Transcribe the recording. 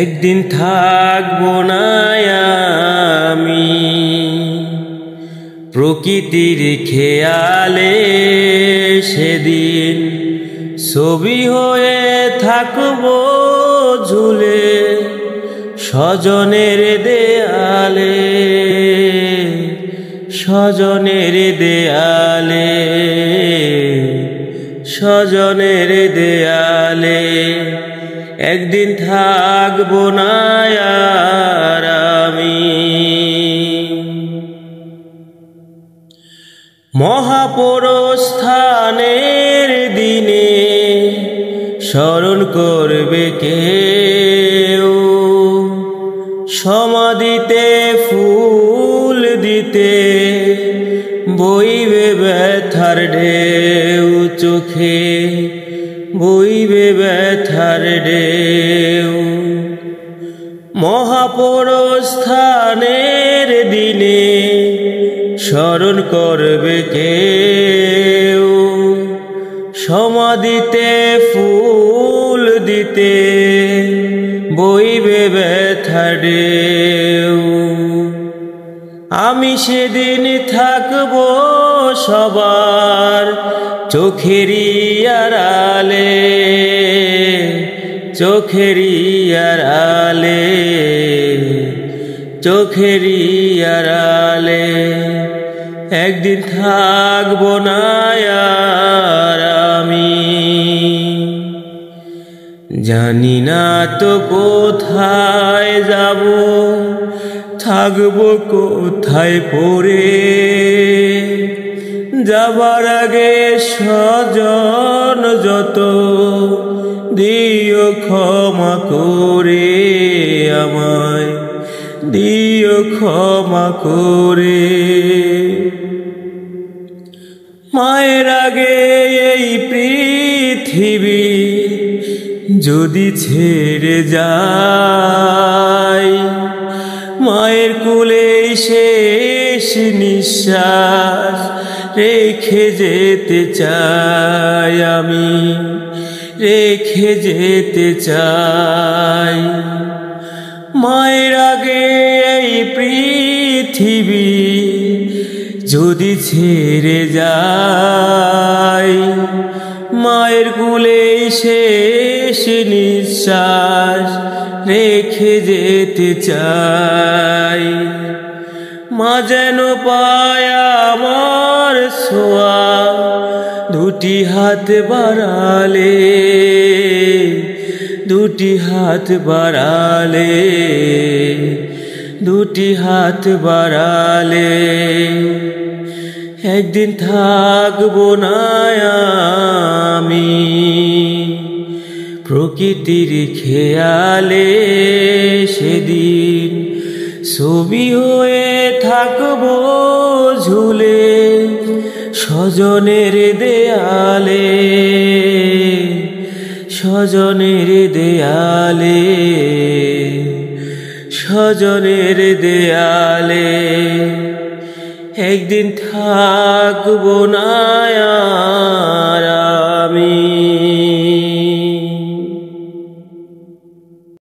একদিন থাকবো না আমি প্রকৃতির খেয়ালে, সেদিন ছবি হয়ে থাকবো ঝুলে স্বজনের দেয়ালে, স্বজনের দেয়ালে, স্বজনের দেয়ালে। একদিন থাকবো না আর আমি। মহাপরস্থানের দিনে স্মরণ করবে কেউ, সমাধিতে ফুল দিতে বইবে ব্যথার ঢেউ, চোখে বইবে ব্যথার ঢেউ। মহাপরস্থানের দিনে স্মরণ করবে কেউ, সমাধিতে ফুল দিতে বইবে ব্যথার ঢেউ। আমি সেদিন থাকবো সবার চোখেরই আড়ালে, চোখেরই আড়ালে, চোখেরই আড়ালে। একদিন থাকবো না আর আমি। জানি না তো কোথায় যাব, থাকবো কোথায় পড়ে। যাবার আগে স্বজন যত দিও ক্ষমা করে, আমায় দিও ক্ষমা করে। মায়ের আগে এই পৃথিবী যদি ছেড়ে যায়, মায়ের কোলে শেষ নিঃশ্বাস রেখে যেতে চাই আমি, রেখে যেতে চাই। মায়ের আগে এই পৃথিবী যদি ছেড়ে যায়, মায়ের কোলে শেষ নিঃশ্বাস রেখে যেতে চাই। মা যেন পায় আমার ছোঁয়া, দুটি হাত বাড়ালে, দুটি হাত বাড়ালে, দুটি হাত বাড়ালে। একদিন থাকবো না আমি প্রকৃতির খেয়ালে, সেদিন ছবি হয়ে থাকবো ঝুলে স্বজনের দেয়ালে, স্বজনের দেয়ালে, স্বজনের দেয়ালে। একদিন থাকবো না আর আমি।